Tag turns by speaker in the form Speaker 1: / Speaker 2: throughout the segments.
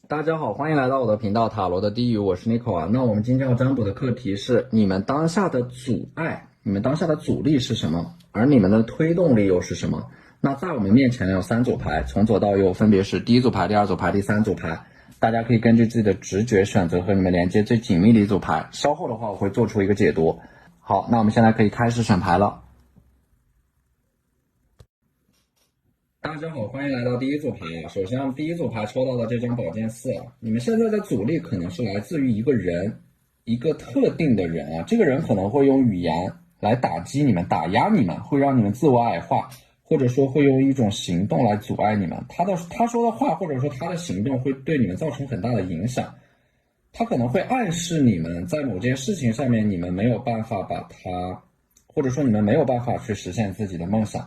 Speaker 1: 大家好，欢迎来到我的频道塔罗的低语，我是 Nico 啊。那我们今天要占卜的课题是你们当下的阻碍，你们当下的阻力是什么？而你们的推动力又是什么？那在我们面前有3组牌，从左到右分别是第一组牌、第二组牌、第3组牌，大家可以根据自己的直觉选择和你们连接最紧密的一组牌。稍后的话我会做出一个解读。好，那我们现在可以开始选牌了。大家好，欢迎来到第一组牌啊。首先，第一组牌抽到的这张宝剑4啊，你们现在的阻力可能是来自于一个人，一个特定的人啊。这个人可能会用语言来打击你们、打压你们，会让你们自我矮化，或者说会用一种行动来阻碍你们。他说的话，或者说他的行动会对你们造成很大的影响。他可能会暗示你们在某件事情上面，你们没有办法把它，或者说你们没有办法去实现自己的梦想。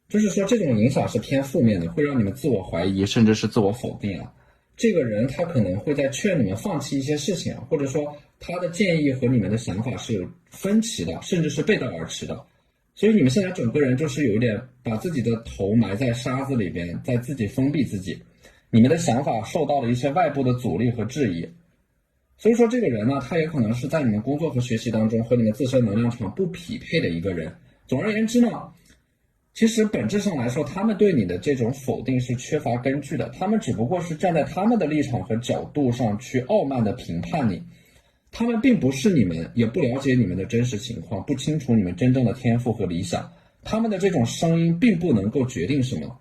Speaker 1: 就是说这种影响是偏负面的，会让你们自我怀疑，甚至是自我否定啊。这个人他可能会在劝你们放弃一些事情啊，或者说他的建议和你们的想法是有分歧的，甚至是背道而驰的。所以你们现在整个人就是有一点把自己的头埋在沙子里边，在自己封闭自己，你们的想法受到了一些外部的阻力和质疑。所以说这个人呢，他也可能是在你们工作和学习当中和你们自身能量场不匹配的一个人。总而言之呢，其实本质上来说，他们对你的这种否定是缺乏根据的，他们只不过是站在他们的立场和角度上去傲慢的评判你，他们并不是你们，也不了解你们的真实情况，不清楚你们真正的天赋和理想，他们的这种声音并不能够决定什么，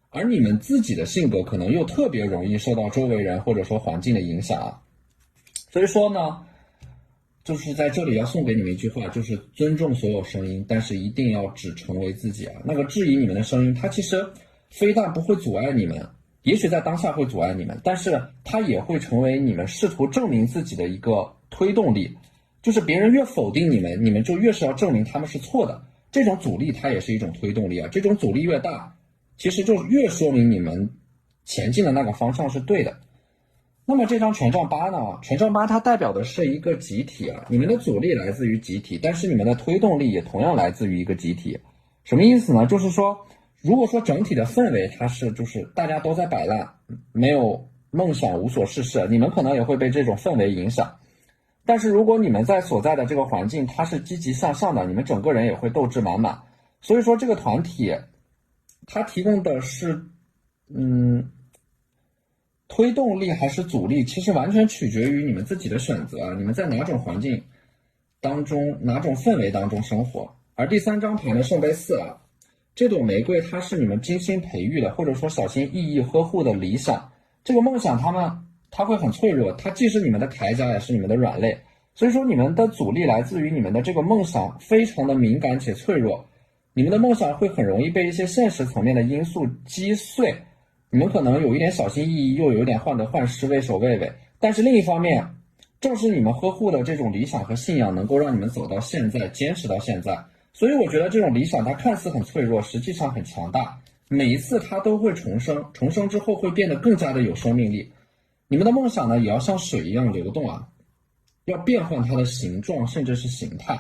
Speaker 1: 而你们自己的性格可能又特别容易受到周围人或者说环境的影响啊。所以说呢，就是在这里要送给你们一句话，就是尊重所有声音，但是一定要只成为自己啊。那个质疑你们的声音，它其实非但不会阻碍你们，也许在当下会阻碍你们，但是它也会成为你们试图证明自己的一个推动力。就是别人越否定你们，你们就越是要证明他们是错的。这种阻力它也是一种推动力啊。这种阻力越大，其实就越说明你们前进的那个方向是对的。那么这张权杖8呢？权杖8它代表的是一个集体啊，你们的阻力来自于集体，但是你们的推动力也同样来自于一个集体。什么意思呢？就是说，如果说整体的氛围它是就是大家都在摆烂，没有梦想，无所事事，你们可能也会被这种氛围影响。但是如果你们在所在的这个环境它是积极向上的，你们整个人也会斗志满满。所以说这个团体它提供的是推动力还是阻力，其实完全取决于你们自己的选择啊，你们在哪种环境当中、哪种氛围当中生活。而第3张牌的圣杯4啊，这朵玫瑰它是你们精心培育的，或者说小心翼翼呵护的理想。这个梦想它会很脆弱，它既是你们的铠甲，也是你们的软肋。所以说你们的阻力来自于你们的这个梦想非常的敏感且脆弱，你们的梦想会很容易被一些现实层面的因素击碎。你们可能有一点小心翼翼，又有一点患得患失、畏首畏尾，但是另一方面，正是你们呵护的这种理想和信仰，能够让你们走到现在，坚持到现在。所以我觉得这种理想它看似很脆弱，实际上很强大，每一次它都会重生，重生之后会变得更加的有生命力。你们的梦想呢，也要像水一样流动啊，要变换它的形状，甚至是形态，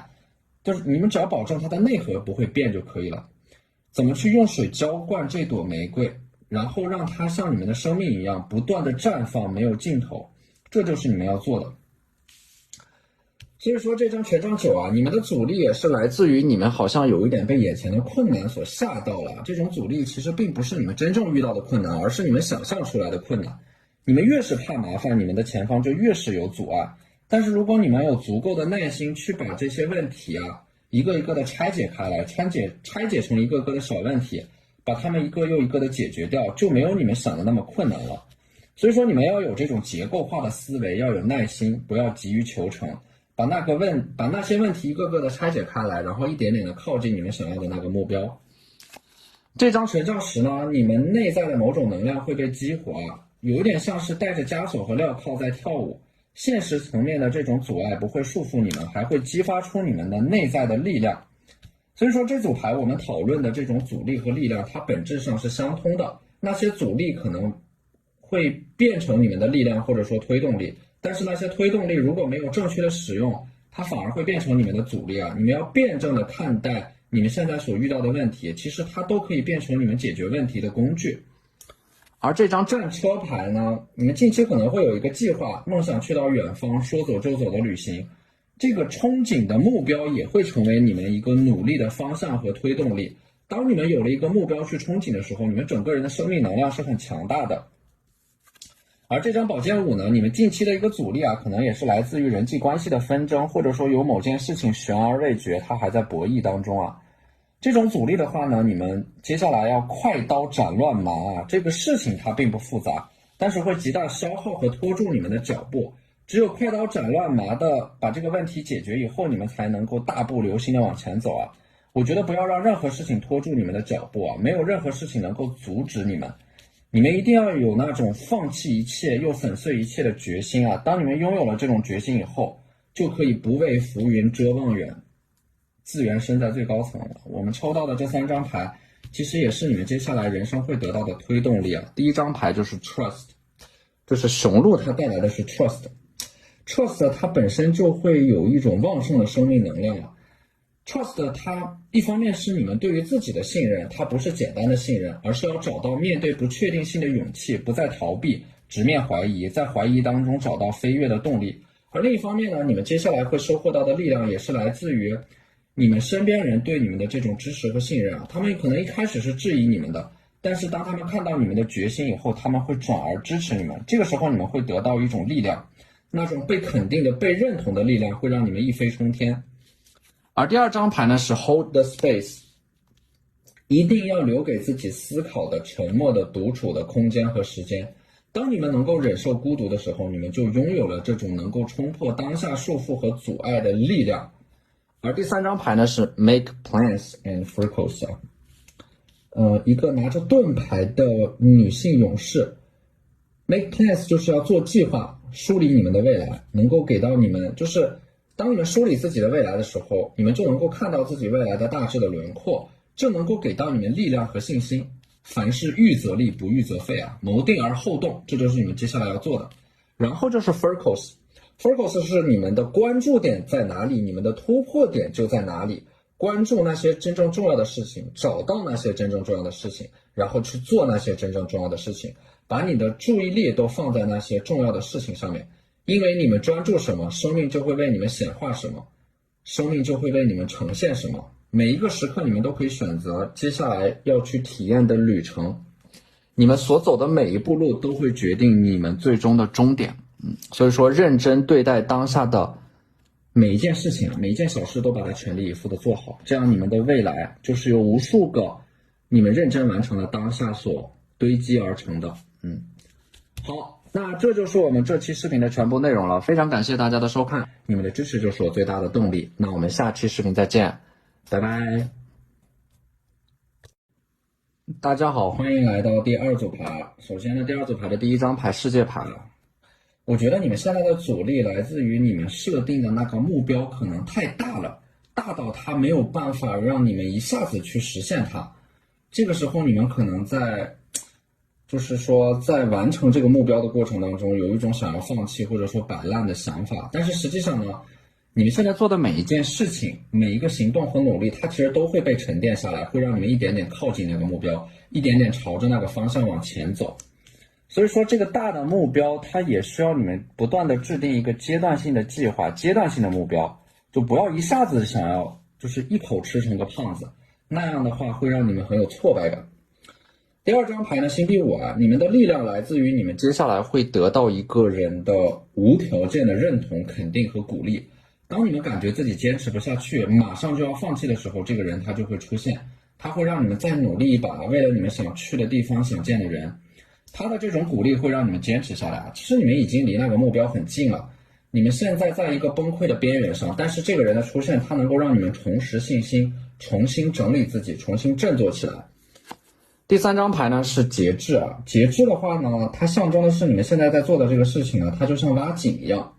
Speaker 1: 就是你们只要保证它的内核不会变就可以了。怎么去用水浇灌这朵玫瑰，然后让它像你们的生命一样不断的绽放，没有尽头，这就是你们要做的。所以说这张权杖9啊，你们的阻力也是来自于你们好像有一点被眼前的困难所吓到了。这种阻力其实并不是你们真正遇到的困难，而是你们想象出来的困难。你们越是怕麻烦，你们的前方就越是有阻碍。但是如果你们有足够的耐心去把这些问题啊一个一个的拆解开来，拆解成一个个的小问题，把它们一个又一个的解决掉，就没有你们想的那么困难了。所以说你们要有这种结构化的思维，要有耐心，不要急于求成，把那些问题一个个的拆解开来，然后一点点的靠近你们想要的那个目标。这张权杖10呢，你们内在的某种能量会被激活啊，有一点像是带着枷锁和镣铐在跳舞。现实层面的这种阻碍不会束缚你们，还会激发出你们的内在的力量。所以说这组牌我们讨论的这种阻力和力量，它本质上是相通的。那些阻力可能会变成你们的力量，或者说推动力，但是那些推动力如果没有正确的使用，它反而会变成你们的阻力啊！你们要辩证的看待你们现在所遇到的问题，其实它都可以变成你们解决问题的工具。而这张战车牌呢，你们近期可能会有一个计划，梦想去到远方，说走就走的旅行。这个憧憬的目标也会成为你们一个努力的方向和推动力。当你们有了一个目标去憧憬的时候，你们整个人的生命能量是很强大的。而这张宝剑五呢，你们近期的一个阻力啊，可能也是来自于人际关系的纷争，或者说有某件事情悬而未决，它还在博弈当中啊。这种阻力的话呢，你们接下来要快刀斩乱麻啊。这个事情它并不复杂，但是会极大消耗和拖住你们的脚步。只有快刀斩乱麻的把这个问题解决以后，你们才能够大步流星的往前走啊。我觉得不要让任何事情拖住你们的脚步啊，没有任何事情能够阻止你们。你们一定要有那种放弃一切又粉碎一切的决心啊。当你们拥有了这种决心以后，就可以不畏浮云遮望远，自缘身在最高层了。我们抽到的这3张牌，其实也是你们接下来人生会得到的推动力啊。第一张牌就是 Trust， 就是雄鹿它带来的是 Trust。Trust 它本身就会有一种旺盛的生命能量啊。Trust 它一方面是你们对于自己的信任，它不是简单的信任，而是要找到面对不确定性的勇气，不再逃避，直面怀疑，在怀疑当中找到飞跃的动力。而另一方面呢，你们接下来会收获到的力量也是来自于你们身边人对你们的这种支持和信任啊。他们可能一开始是质疑你们的，但是当他们看到你们的决心以后，他们会转而支持你们。这个时候你们会得到一种力量，那种被肯定的、被认同的力量会让你们一飞冲天。而第二张牌呢是 Hold the Space， 一定要留给自己思考的、沉默的、独处的空间和时间。当你们能够忍受孤独的时候，你们就拥有了这种能够冲破当下束缚和阻碍的力量。而第三张牌呢是 Make Plans and Focus， 一个拿着盾牌的女性勇士。Make Plans 就是要做计划，梳理你们的未来，能够给到你们，就是当你们梳理自己的未来的时候，你们就能够看到自己未来的大致的轮廓，这能够给到你们力量和信心。凡事预则立，不预则废啊，谋定而后动，这就是你们接下来要做的。然后就是 Focus。Focus 是你们的关注点在哪里，你们的突破点就在哪里。关注那些真正重要的事情，找到那些真正重要的事情，然后去做那些真正重要的事情，把你的注意力都放在那些重要的事情上面。因为你们专注什么，生命就会为你们显化什么，生命就会为你们呈现什么。每一个时刻你们都可以选择接下来要去体验的旅程，你们所走的每一步路都会决定你们最终的终点。所以说认真对待当下的每一件事情，每一件小事都把它全力以赴的做好，这样你们的未来就是由无数个你们认真完成的当下所堆积而成的。好，那这就是我们这期视频的全部内容了，非常感谢大家的收看，你们的支持就是我最大的动力。那我们下期视频再见，拜拜。大家好，欢迎来到第二组牌。首先呢，第二组牌的第一张牌世界牌。我觉得你们现在的阻力来自于你们设定的那个目标可能太大了，大到它没有办法让你们一下子去实现它。这个时候你们可能在完成这个目标的过程当中，有一种想要放弃或者说摆烂的想法。但是实际上呢，你们现在做的每一件事情，每一个行动和努力，它其实都会被沉淀下来，会让你们一点点靠近那个目标，一点点朝着那个方向往前走。所以说这个大的目标，它也需要你们不断的制定一个阶段性的计划，阶段性的目标，就不要一下子想要就是一口吃成个胖子，那样的话会让你们很有挫败感。第二张牌呢，星币五啊，你们的力量来自于你们接下来会得到一个人的无条件的认同、肯定和鼓励。当你们感觉自己坚持不下去，马上就要放弃的时候，这个人他就会出现，他会让你们再努力一把，为了你们想去的地方、想见的人。他的这种鼓励会让你们坚持下来。其实你们已经离那个目标很近了，你们现在在一个崩溃的边缘上，但是这个人的出现，他能够让你们重拾信心，重新整理自己，重新振作起来。第三张牌呢是节制啊，节制的话呢，它象征的是你们现在在做的这个事情啊，它就像挖井一样。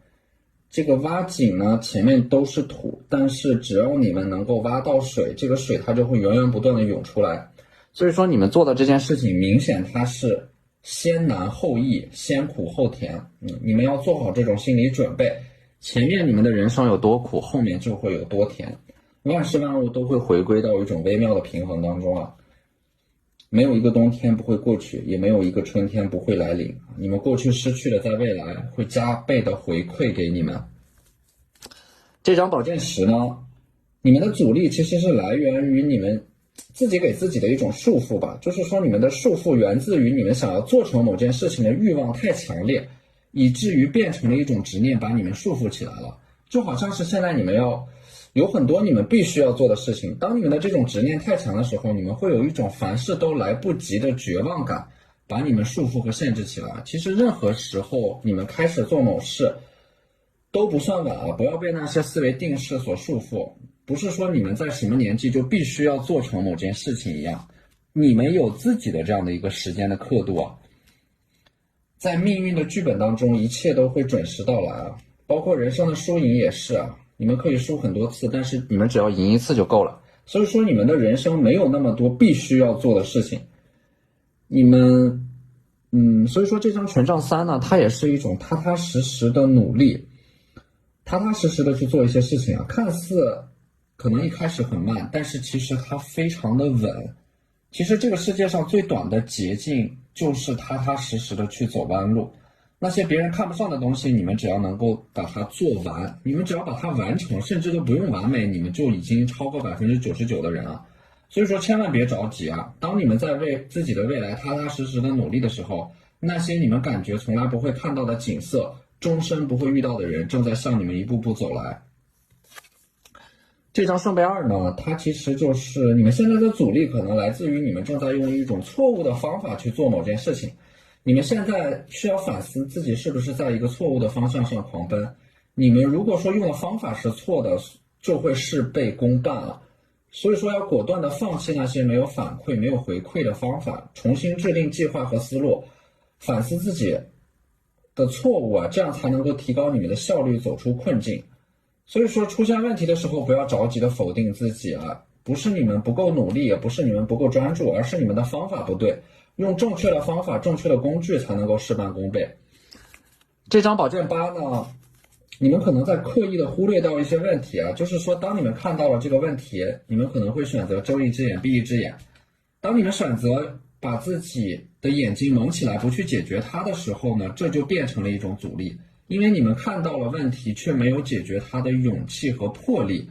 Speaker 1: 这个挖井呢，前面都是土，但是只要你们能够挖到水，这个水它就会源源不断的涌出来。所以说你们做的这件事情，明显它是先难后易，先苦后甜。你们要做好这种心理准备，前面你们的人生有多苦，后面就会有多甜。万事万物都会回归到一种微妙的平衡当中啊。没有一个冬天不会过去，也没有一个春天不会来临。你们过去失去的，在未来会加倍的回馈给你们。这张宝剑十呢，你们的阻力其实是来源于你们自己给自己的一种束缚吧，就是说你们的束缚源自于你们想要做成某件事情的欲望太强烈，以至于变成了一种执念，把你们束缚起来了。就好像是现在你们要有很多你们必须要做的事情，当你们的这种执念太强的时候，你们会有一种凡事都来不及的绝望感，把你们束缚和限制起来。其实任何时候你们开始做某事都不算晚啊，不要被那些思维定式所束缚。不是说你们在什么年纪就必须要做成某件事情一样，你们有自己的这样的一个时间的刻度啊。在命运的剧本当中，一切都会准时到来啊，包括人生的输赢也是啊。你们可以输很多次，但是你们只要赢一次就够了。所以说你们的人生没有那么多必须要做的事情。你们所以说这张权杖三呢，它也是一种踏踏实实的努力，踏踏实实的去做一些事情啊，看似可能一开始很慢，但是其实它非常的稳。其实这个世界上最短的捷径就是踏踏实实的去走弯路。那些别人看不上的东西，你们只要能够把它做完，你们只要把它完成，甚至都不用完美，你们就已经超过99%的人了。所以说千万别着急啊！当你们在为自己的未来踏踏实实的努力的时候，那些你们感觉从来不会看到的景色，终身不会遇到的人，正在向你们一步步走来。这张圣杯二呢，它其实就是你们现在的阻力可能来自于你们正在用一种错误的方法去做某件事情。你们现在需要反思自己是不是在一个错误的方向上狂奔。你们如果说用的方法是错的，就会事倍功半了。所以说要果断的放弃那些没有反馈、没有回馈的方法，重新制定计划和思路，反思自己的错误啊，这样才能够提高你们的效率，走出困境。所以说出现问题的时候，不要着急的否定自己啊，不是你们不够努力，也不是你们不够专注，而是你们的方法不对。用正确的方法、正确的工具才能够事半功倍。这张宝剑八呢，你们可能在刻意的忽略掉一些问题啊，就是说当你们看到了这个问题，你们可能会选择睁一只眼闭一只眼。当你们选择把自己的眼睛蒙起来不去解决它的时候呢，这就变成了一种阻力，因为你们看到了问题却没有解决它的勇气和魄力。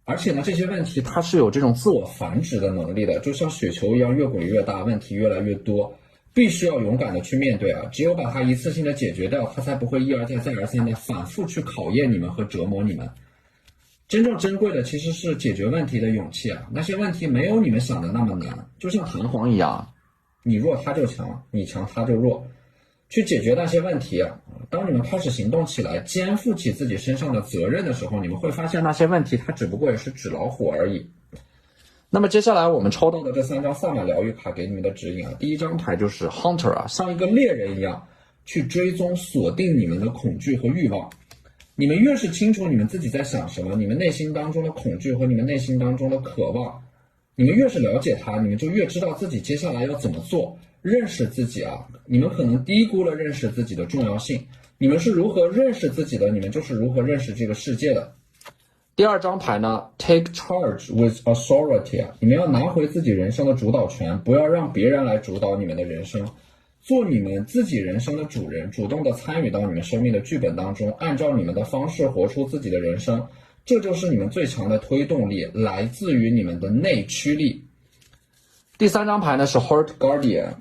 Speaker 1: 而且呢，这些问题它是有这种自我繁殖的能力的，就像雪球一样越滚越大，问题越来越多，必须要勇敢的去面对啊！只有把它一次性的解决掉，它才不会一而再再而三的反复去考验你们和折磨你们。真正珍贵的其实是解决问题的勇气啊！那些问题没有你们想的那么难，就像弹簧一样，你弱它就强，你强它就弱。去解决那些问题啊！当你们开始行动起来，肩负起自己身上的责任的时候，你们会发现那些问题它只不过也是纸老虎而已。那么接下来我们抽到的这3张萨满疗愈卡给你们的指引啊，第一张牌就是 Hunter 啊，像一个猎人一样去追踪锁定你们的恐惧和欲望。你们越是清楚你们自己在想什么，你们内心当中的恐惧和你们内心当中的渴望，你们越是了解它，你们就越知道自己接下来要怎么做。认识自己啊，你们可能低估了认识自己的重要性。你们是如何认识自己的，你们就是如何认识这个世界的。第二张牌呢 ，Take charge with authority 啊，你们要拿回自己人生的主导权，不要让别人来主导你们的人生，做你们自己人生的主人，主动的参与到你们生命的剧本当中，按照你们的方式活出自己的人生，这就是你们最强的推动力，来自于你们的内驱力。第三张牌呢是 Heart Guardian，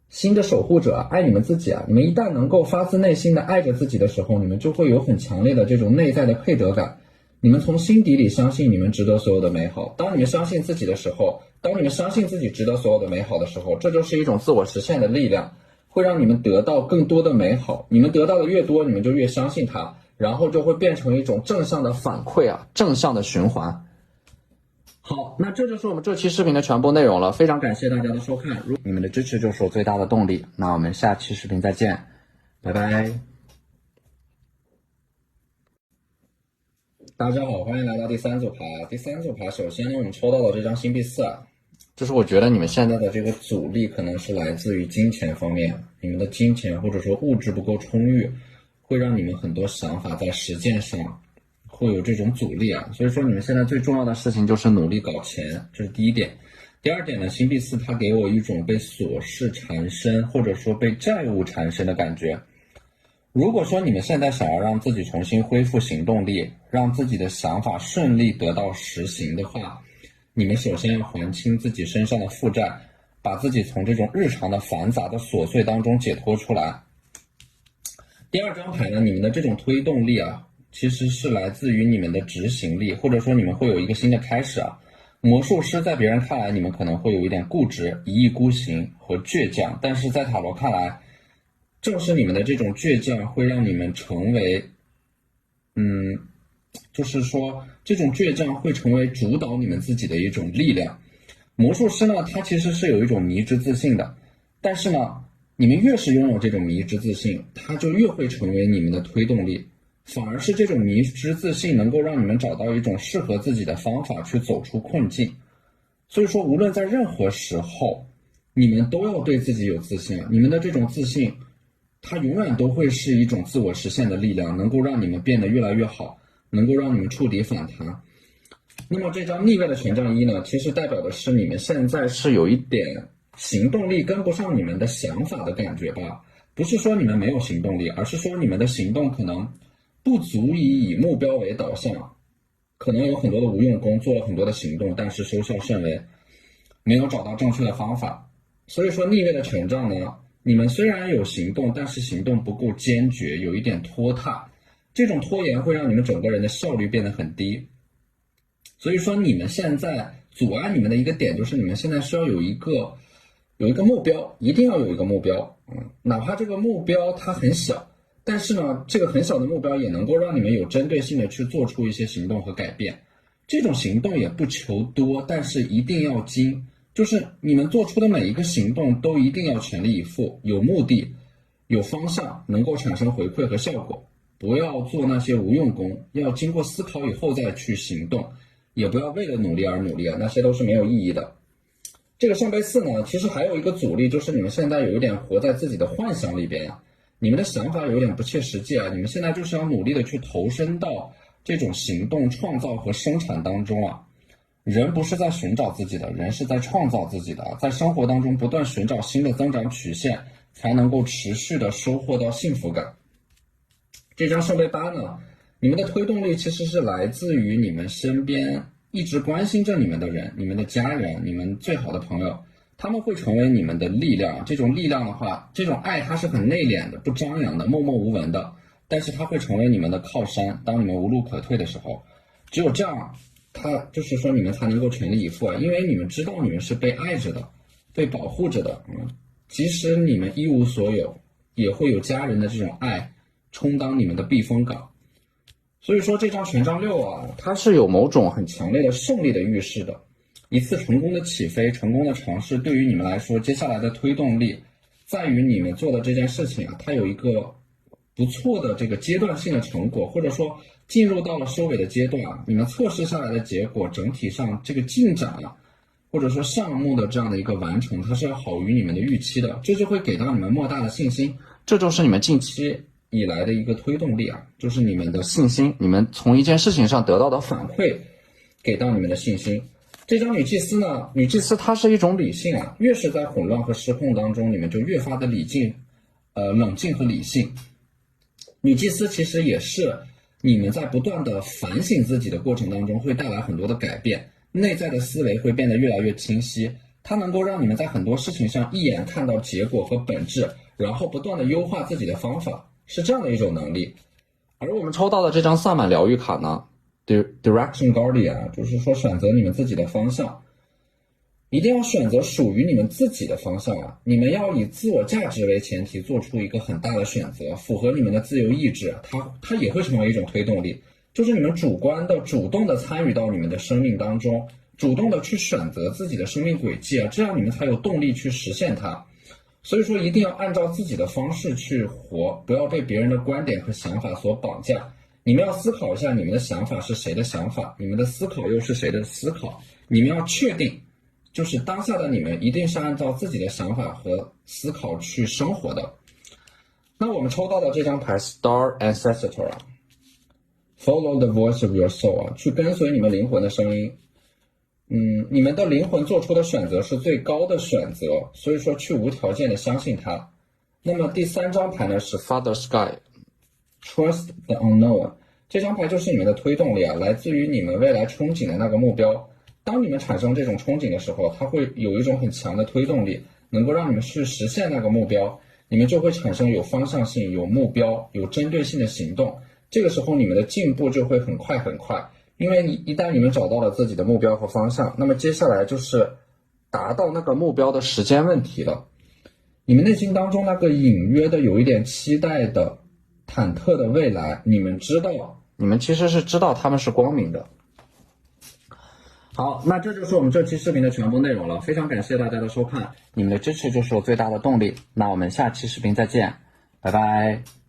Speaker 1: 心的守护者，爱你们自己啊！你们一旦能够发自内心的爱着自己的时候，你们就会有很强烈的这种内在的配得感。你们从心底里相信你们值得所有的美好。当你们相信自己的时候，当你们相信自己值得所有的美好的时候，这就是一种自我实现的力量，会让你们得到更多的美好。你们得到的越多，你们就越相信它，然后就会变成一种正向的反馈啊，正向的循环。好，那这就是我们这期视频的全部内容了，非常感谢大家的收看，你们的支持就是我最大的动力。那我们下期视频再见，拜拜。大家好，欢迎来到第三组牌。第三组牌，首先呢，我们抽到了这张星币4啊，就是我觉得你们现在的这个阻力可能是来自于金钱方面，你们的金钱或者说物质不够充裕，会让你们很多想法在实践上会有这种阻力啊，所以说你们现在最重要的事情就是努力搞钱，这是第一点。第二点呢，星币四它给我一种被琐事缠身，或者说被债务缠身的感觉。如果说你们现在想要让自己重新恢复行动力，让自己的想法顺利得到实行的话，你们首先要还清自己身上的负债，把自己从这种日常的繁杂的琐碎当中解脱出来。第二张牌呢，你们的这种推动力啊，其实是来自于你们的执行力，或者说你们会有一个新的开始啊。魔术师在别人看来，你们可能会有一点固执、一意孤行和倔强，但是在塔罗看来，正是你们的这种倔强会让你们成为，就是说这种倔强会成为主导你们自己的一种力量。魔术师呢，他其实是有一种迷之自信的，但是呢，你们越是拥有这种迷之自信，它就越会成为你们的推动力。反而是这种迷之自信能够让你们找到一种适合自己的方法去走出困境。所以说，无论在任何时候，你们都要对自己有自信。你们的这种自信，它永远都会是一种自我实现的力量，能够让你们变得越来越好，能够让你们触底反弹。那么这张逆位的权杖一呢，其实代表的是你们现在是有一点行动力跟不上你们的想法的感觉吧。不是说你们没有行动力，而是说你们的行动可能不足以以目标为导向，可能有很多的无用功，做了很多的行动，但是收效甚微，没有找到正确的方法。所以说逆位的权杖呢，你们虽然有行动，但是行动不够坚决，有一点拖沓，这种拖延会让你们整个人的效率变得很低。所以说你们现在阻碍你们的一个点就是你们现在需要有一个目标，一定要有一个目标，哪怕这个目标它很小，但是呢，这个很小的目标也能够让你们有针对性的去做出一些行动和改变。这种行动也不求多，但是一定要精，就是你们做出的每一个行动都一定要全力以赴，有目的，有方向，能够产生回馈和效果。不要做那些无用功，要经过思考以后再去行动，也不要为了努力而努力啊，那些都是没有意义的。这个圣杯四呢，其实还有一个阻力，就是你们现在有一点活在自己的幻想里边呀，你们的想法有点不切实际啊，你们现在就是要努力的去投身到这种行动、创造和生产当中啊。人不是在寻找自己的，人是在创造自己的，在生活当中不断寻找新的增长曲线，才能够持续的收获到幸福感。这张圣杯八呢，你们的推动力其实是来自于你们身边一直关心着你们的人，你们的家人，你们最好的朋友，他们会成为你们的力量。这种力量的话，这种爱它是很内敛的，不张扬的，默默无闻的，但是它会成为你们的靠山。当你们无路可退的时候，只有这样，它就是说你们才能够全力以赴啊，因为你们知道你们是被爱着的，被保护着的。即使你们一无所有，也会有家人的这种爱充当你们的避风港。所以说这张权杖六啊，它是有某种很强烈的胜利的预示的。一次成功的起飞，成功的尝试，对于你们来说，接下来的推动力在于你们做的这件事情啊，它有一个不错的这个阶段性的成果，或者说进入到了收尾的阶段啊，你们测试下来的结果，整体上这个进展啊，或者说项目的这样的一个完成，它是要好于你们的预期的，这就会给到你们莫大的信心。这就是你们近期以来的一个推动力啊，就是你们的信心，你们从一件事情上得到的反馈，给到你们的信心。这张女祭司呢，女祭司它是一种理性啊，越是在混乱和失控当中，你们就越发的冷静和理性。女祭司其实也是你们在不断的反省自己的过程当中，会带来很多的改变，内在的思维会变得越来越清晰，它能够让你们在很多事情上一眼看到结果和本质，然后不断的优化自己的方法，是这样的一种能力。而我们抽到的这张萨满疗愈卡呢，Direction Guardian， 就是说选择你们自己的方向，一定要选择属于你们自己的方向啊！你们要以自我价值为前提，做出一个很大的选择，符合你们的自由意志，它也会成为一种推动力，就是你们主观的、主动的参与到你们的生命当中，主动的去选择自己的生命轨迹啊，这样你们才有动力去实现它。所以说，一定要按照自己的方式去活，不要被别人的观点和想法所绑架。你们要思考一下，你们的想法是谁的想法，你们的思考又是谁的思考？你们要确定，就是当下的你们一定是按照自己的想法和思考去生活的。那我们抽到的这张牌 Star Ancestor 啊 ，Follow the voice of your soul 啊，去跟随你们灵魂的声音。你们的灵魂做出的选择是最高的选择，所以说去无条件的相信它。那么第3张牌呢是 Father Sky，Trust the Unknown。这张牌就是你们的推动力啊，来自于你们未来憧憬的那个目标。当你们产生这种憧憬的时候，它会有一种很强的推动力，能够让你们去实现那个目标。你们就会产生有方向性、有目标、有针对性的行动。这个时候你们的进步就会很快很快，因为一旦你们找到了自己的目标和方向，那么接下来就是达到那个目标的时间问题了。你们内心当中那个隐约的有一点期待的忐忑的未来，你们其实是知道他们是光明的。好，那这就是我们这期视频的全部内容了，非常感谢大家的收看，你们的支持就是我最大的动力。那我们下期视频再见，拜拜。